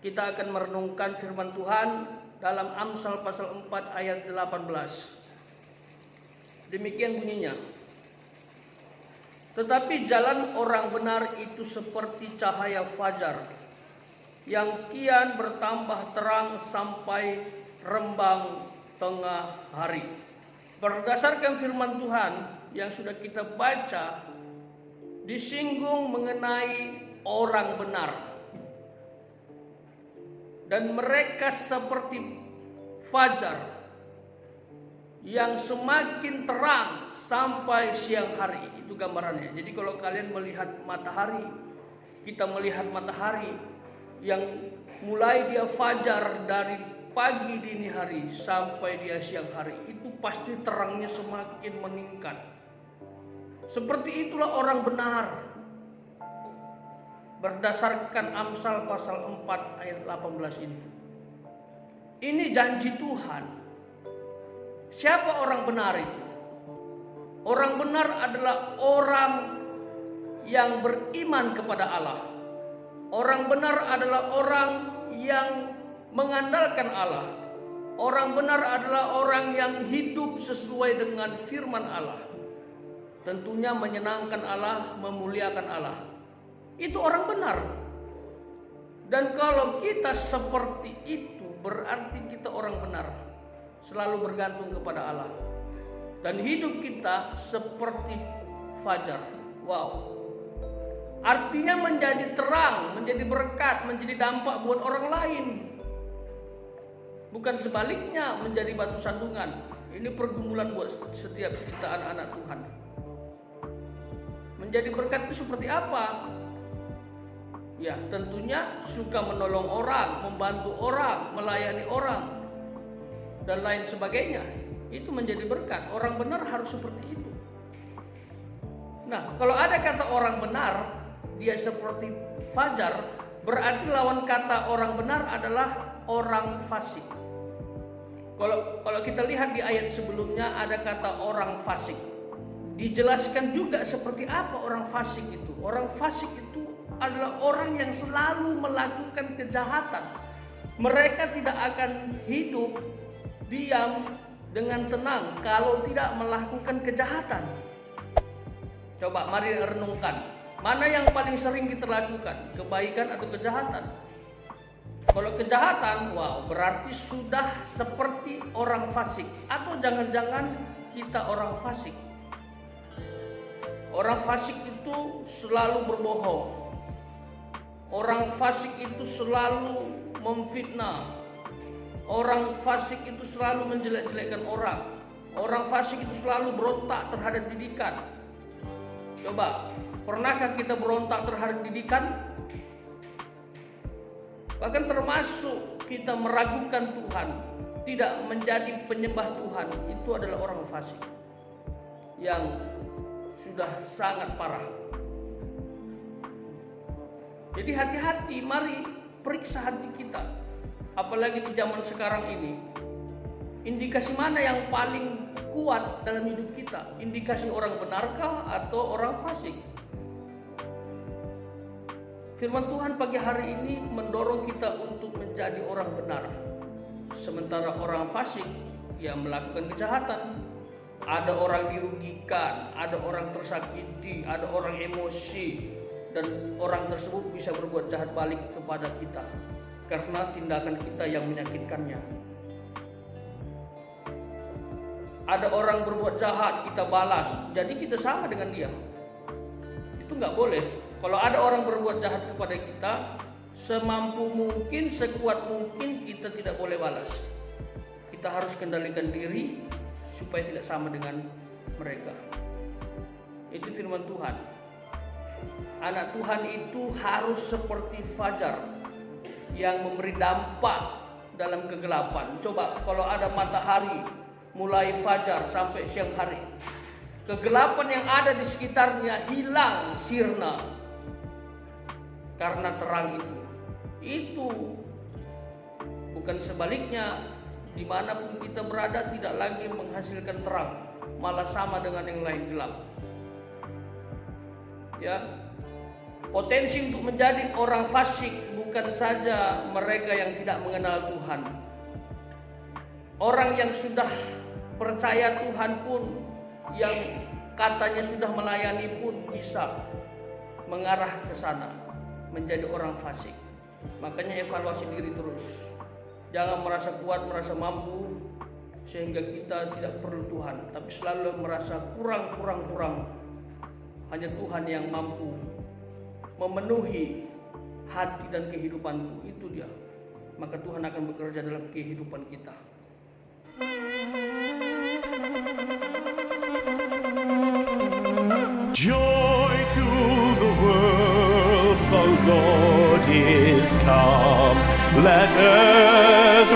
Kita akan merenungkan firman Tuhan dalam Amsal pasal 4 ayat 18. Demikian bunyinya. Tetapi jalan orang benar itu seperti cahaya fajar yang kian bertambah terang sampai rembang tengah hari. Berdasarkan firman Tuhan yang sudah kita baca, disinggung mengenai orang benar. Dan mereka seperti fajar yang semakin terang sampai siang hari. Itu gambarannya. Jadi kalau kalian melihat matahari, kita melihat matahari yang mulai dia fajar dari pagi dini hari sampai dia siang hari, itu pasti terangnya semakin meningkat. Seperti itulah orang benar. Berdasarkan Amsal pasal 4 ayat 18 ini. Ini janji Tuhan. Siapa orang benar itu? Orang benar adalah orang yang beriman kepada Allah. Orang benar adalah orang yang mengandalkan Allah. Orang benar adalah orang yang hidup sesuai dengan firman Allah. Tentunya menyenangkan Allah, memuliakan Allah. Itu orang benar. Dan kalau kita seperti itu, berarti kita orang benar. Selalu bergantung kepada Allah. Dan hidup kita seperti fajar. Wow. Artinya menjadi terang, menjadi berkat, menjadi dampak buat orang lain. Bukan sebaliknya menjadi batu sandungan. Ini pergumulan buat setiap kita anak-anak Tuhan. Menjadi berkat itu seperti apa? Ya, tentunya suka menolong orang, membantu orang, melayani orang, dan lain sebagainya. Itu menjadi berkat. Orang benar harus seperti itu. Nah, kalau ada kata orang benar, dia seperti fajar, berarti lawan kata orang benar adalah orang fasik. Kalau kita lihat di ayat sebelumnya ada kata orang fasik. Dijelaskan juga seperti apa orang fasik itu. Orang fasik itu adalah orang yang selalu melakukan kejahatan. Mereka tidak akan hidup diam dengan tenang kalau tidak melakukan kejahatan. Coba mari renungkan, mana yang paling sering kita lakukan, kebaikan atau kejahatan? Kalau kejahatan, wow, berarti sudah seperti orang fasik. Atau jangan-jangan kita orang fasik. Orang fasik itu selalu berbohong. Orang fasik itu selalu memfitnah. Orang fasik itu selalu menjelek-jelekkan orang. Orang fasik itu selalu berontak terhadap didikan. Coba, pernahkah kita berontak terhadap didikan? Bahkan termasuk kita meragukan Tuhan, tidak menjadi penyembah Tuhan, itu adalah orang fasik yang sudah sangat parah. Jadi hati-hati, mari periksa hati kita. Apalagi di zaman sekarang ini. Indikasi mana yang paling kuat dalam hidup kita? Indikasi orang benarkah atau orang fasik? Firman Tuhan pagi hari ini mendorong kita untuk menjadi orang benar. Sementara orang fasik yang melakukan kejahatan. Ada orang dirugikan, ada orang tersakiti, ada orang emosi. Dan orang tersebut bisa berbuat jahat balik kepada kita karena tindakan kita yang menyakitkannya. Ada orang berbuat jahat, kita balas, jadi kita sama dengan dia. Itu nggak boleh. Kalau ada orang berbuat jahat kepada kita, semampu mungkin, sekuat mungkin kita tidak boleh balas. Kita harus kendalikan diri supaya tidak sama dengan mereka. Itu firman Tuhan. Anak Tuhan itu harus seperti fajar yang memberi dampak dalam kegelapan. Coba kalau ada matahari mulai fajar sampai siang hari, kegelapan yang ada di sekitarnya hilang sirna karena terang itu. Itu bukan sebaliknya, dimanapun kita berada tidak lagi menghasilkan terang, malah sama dengan yang lain gelap. Ya, potensi untuk menjadi orang fasik bukan saja mereka yang tidak mengenal Tuhan. Orang yang sudah percaya Tuhan pun, yang katanya sudah melayani pun bisa mengarah ke sana, menjadi orang fasik. Makanya evaluasi diri terus. Jangan merasa kuat, merasa mampu sehingga kita tidak perlu Tuhan, tapi selalu merasa kurang. Hanya Tuhan yang mampu memenuhi hati dan kehidupanku, itu dia. Maka Tuhan akan bekerja dalam kehidupan kita. Joy to the world, the Lord is come. Let earth